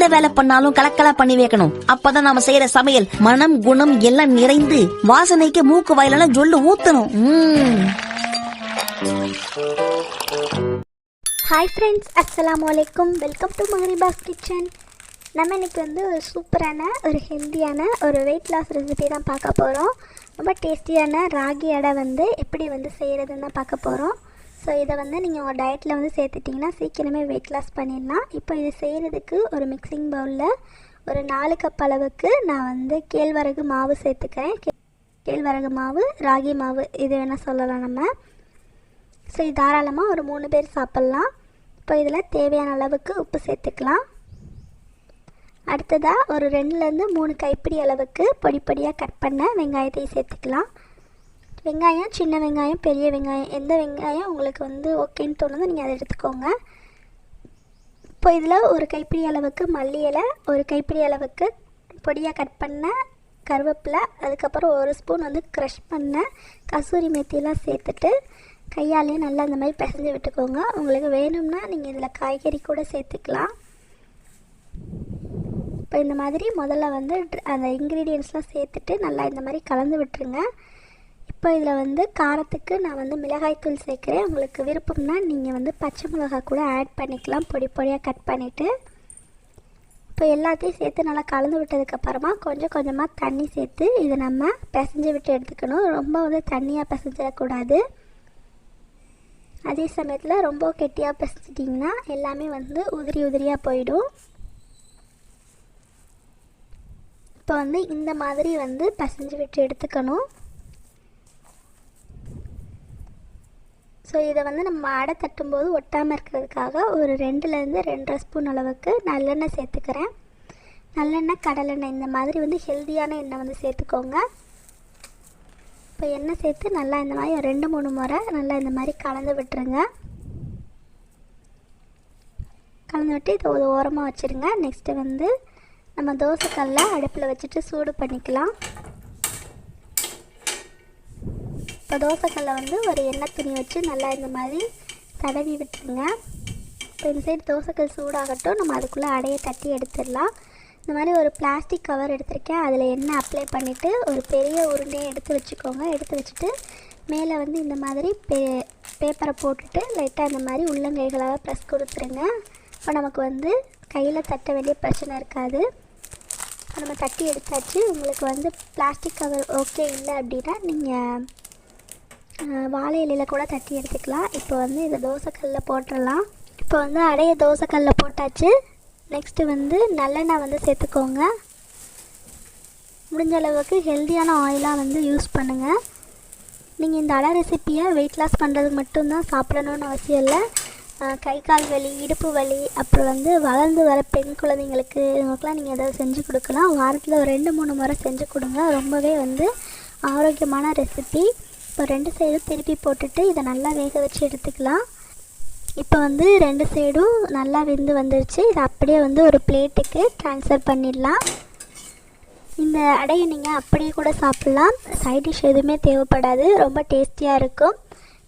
எந்த வேலை பண்ணாலும் கலக்கலா பண்ணி வைக்கணும். அப்பதான் நாம செய்யற சமையல் மனம் குணம் எல்லாம் நிறைந்து வாசனைக்கு மூக்கு வாயிலெல்லாம் ஜொல்லு ஊத்தணும். ஹாய் ஃப்ரெண்ட்ஸ், அஸ்ஸலாமு அலைக்கும். Welcome to Maharibas kitchen. நம்ம இன்றைக்கி ஒரு சூப்பரான ஒரு ஹெல்த்தியான ஒரு வெயிட் லாஸ் ரெசிபி தான் பார்க்க போகிறோம். ரொம்ப டேஸ்டியான ராகி அடை எப்படி செய்கிறதுன்னு தான் பார்க்க போகிறோம். ஸோ இதை நீங்கள் உங்கள் டயட்டில் சேர்த்துட்டிங்கன்னா சீக்கிரமே வெயிட் லாஸ் பண்ணிடலாம். இப்போ இது செய்கிறதுக்கு ஒரு மிக்சிங் பவுலில் ஒரு 4 கப் அளவுக்கு நான் கேழ்வரகு மாவு சேர்த்துக்கிறேன். கேழ்வரகு மாவு, ராகி மாவு இது வேணால் சொல்லலாம் நம்ம. ஸோ இது தாராளமாக ஒரு 3 பேர் சாப்பிட்லாம். இப்போ இதில் தேவையான அளவுக்கு உப்பு சேர்த்துக்கலாம். அடுத்ததாக ஒரு 2லேருந்து 3 கைப்பிடி அளவுக்கு பொடியாக கட் பண்ண வெங்காயத்தை சேர்த்துக்கலாம். வெங்காயம், சின்ன வெங்காயம், பெரிய வெங்காயம், எந்த வெங்காயம் உங்களுக்கு ஓகேன்னு தோணுதோ நீங்கள் அதை எடுத்துக்கோங்க. இப்போ இதில் ஒரு கைப்பிடி அளவுக்கு மல்லி இலை, ஒரு கைப்பிடி அளவுக்கு பொடியாக கட் பண்ண கருவேப்பிலை, அதுக்கப்புறம் ஒரு ஸ்பூன் க்ரஷ் பண்ண கசூரி மேத்தியெல்லாம் சேர்த்துட்டு கையாலேயே நல்லா இந்த மாதிரி பிசைஞ்சு விட்டுக்கோங்க. உங்களுக்கு வேணும்னா நீங்கள் இதில் காய்கறி கூட சேர்த்துக்கலாம். இப்போ இந்த மாதிரி முதல்ல அந்த இன்க்ரீடியன்ட்ஸ்லாம் சேர்த்துட்டு நல்லா இந்த மாதிரி கலந்து விட்டுருங்க. இப்போ இதில் காரத்துக்கு நான் மிளகாய்த்தூள் சேர்க்குறேன். உங்களுக்கு விருப்பம்னா நீங்கள் பச்சை மிளகாய் கூட ஆட் பண்ணிக்கலாம், பொடியாக கட் பண்ணிவிட்டு. இப்போ எல்லாத்தையும் சேர்த்து நல்லா கலந்து விட்டதுக்கப்புறமா கொஞ்சம் கொஞ்சமாக தண்ணி சேர்த்து இதை நம்ம பிசைஞ்சு விட்டு எடுத்துக்கணும். ரொம்ப தண்ணியாக பிசைஞ்சிடக்கூடாது. அதே சமயத்தில் ரொம்ப கெட்டியாக பிசைஞ்சிட்டிங்கன்னா எல்லாமே உதிரியாக போயிடும். இப்போ இந்த மாதிரி பிசைஞ்சு விட்டு எடுத்துக்கணும். ஸோ இதை நம்ம அடை தட்டும்போது ஒட்டாமல் இருக்கிறதுக்காக ஒரு 2லேருந்து 2.5 ஸ்பூன் அளவுக்கு நல்லெண்ணெய் சேர்த்துக்கிறேன். நல்லெண்ணெய், கடலெண்ணெய் இந்த மாதிரி ஹெல்த்தியான எண்ணெய் சேர்த்துக்கோங்க. இப்போ எண்ணெய் சேர்த்து நல்லா இந்த மாதிரி ஒரு 2-3 முறை நல்லா இந்த மாதிரி கலந்து விட்டுருங்க. கலந்து விட்டு இதை ஒரு ஓரமாக வச்சுருங்க. நெக்ஸ்ட்டு நம்ம தோசைக்கல்ல அடுப்பில் வச்சுட்டு சூடு பண்ணிக்கலாம். இப்போ தோசைக்கல்ல ஒரு எண்ணெய் துணி வச்சு நல்லா இந்த மாதிரி தடவி விட்டுருங்க. இப்போ இந்த சைடு தோசைக்கல் சூடாகட்டும், நம்ம அதுக்குள்ளே அடையை தட்டி எடுத்துடலாம். இந்த மாதிரி ஒரு பிளாஸ்டிக் கவர் எடுத்திருக்கேன். அதில் எண்ணெய் அப்ளை பண்ணிவிட்டு ஒரு பெரிய உருண்டையை எடுத்து வச்சுக்கோங்க. எடுத்து வச்சுட்டு மேலே இந்த மாதிரி பேப்பரை போட்டுட்டு லைட்டாக இந்த மாதிரி உள்ளங்கைகளாக ப்ரெஸ் கொடுத்துருங்க. இப்போ நமக்கு கையில் தட்ட வேண்டிய பிரச்சனை இருக்காது. நம்ம தட்டி எடுத்தாச்சு. உங்களுக்கு பிளாஸ்டிக் கவர் ஓகே இல்லை அப்படின்னா நீங்கள் வாழை இலையில் கூட தட்டி எடுத்துக்கலாம். இப்போ இதை தோசைக்கல்லில் போட்டுடலாம். இப்போ அடைய தோசைக்கல்லில் போட்டாச்சு. நெக்ஸ்ட்டு நல்லெண்ணெய் சேர்த்துக்கோங்க. முடிஞ்ச அளவுக்கு ஹெல்த்தியான ஆயிலாக யூஸ் பண்ணுங்கள். நீங்கள் இந்த அடை ரெசிப்பியை வெயிட் லாஸ் பண்ணுறதுக்கு மட்டும்தான் சாப்பிடணுன்னு அவசியம் இல்லை. கை கால் வலி, இடுப்பு வலி, அப்புறம் வளர்ந்து வர பெண் குழந்தைங்களுக்கு இவங்களுக்குலாம் நீங்கள் எதாவது செஞ்சு கொடுக்கலாம். வாரத்தில் ஒரு 2-3 முறை செஞ்சு கொடுங்க. ரொம்பவே ஆரோக்கியமான ரெசிபி. இப்போ 2 சைடும் திருப்பி போட்டுட்டு இதை நல்லா வேக வச்சு எடுத்துக்கலாம். இப்போ 2 சைடும் நல்லா வெந்து வந்துருச்சு. இதை அப்படியே ஒரு பிளேட்டுக்கு ட்ரான்ஸ்ஃபர் பண்ணிடலாம். இந்த அடையை நீங்கள் அப்படியே கூட சாப்பிட்லாம். சைட் டிஷ் எதுவுமே தேவைப்படாது. ரொம்ப டேஸ்டியாக இருக்கும்.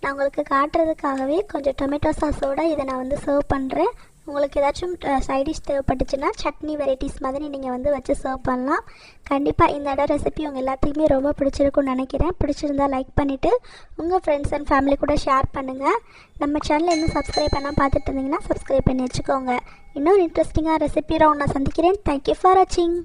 நான் உங்களுக்கு காட்டுறதுக்காகவே கொஞ்சம் டொமேட்டோ சாஸோடு இதை நான் சர்வ் பண்ணுறேன். உங்களுக்கு ஏதாச்சும் சைட் டிஷ் தேவைப்பட்டுச்சுன்னா சட்னி வெரைட்டிஸ் மாதிரி நீங்கள் வச்சு சர்வ் பண்ணலாம். கண்டிப்பாக இந்த அடை ரெசிபி உங்கள் எல்லாத்துக்குமே ரொம்ப பிடிச்சிருக்குன்னு நினைக்கிறேன். பிடிச்சிருந்தால் லைக் பண்ணிவிட்டு உங்கள் ஃப்ரெண்ட்ஸ் அண்ட் ஃபேமிலி கூட ஷேர் பண்ணுங்கள். நம்ம சேனலை இன்னும் சப்ஸ்கிரைப் பண்ணால் பார்த்துட்டு இருந்தீங்கன்னா சப்ஸ்கிரைப் பண்ணி வச்சுக்கோங்க. இன்னொரு இன்ட்ரெஸ்டிங்காக ரெசிபியோட உன்னை சந்திக்கிறேன். தேங்க்யூ ஃபார் வாட்சிங்.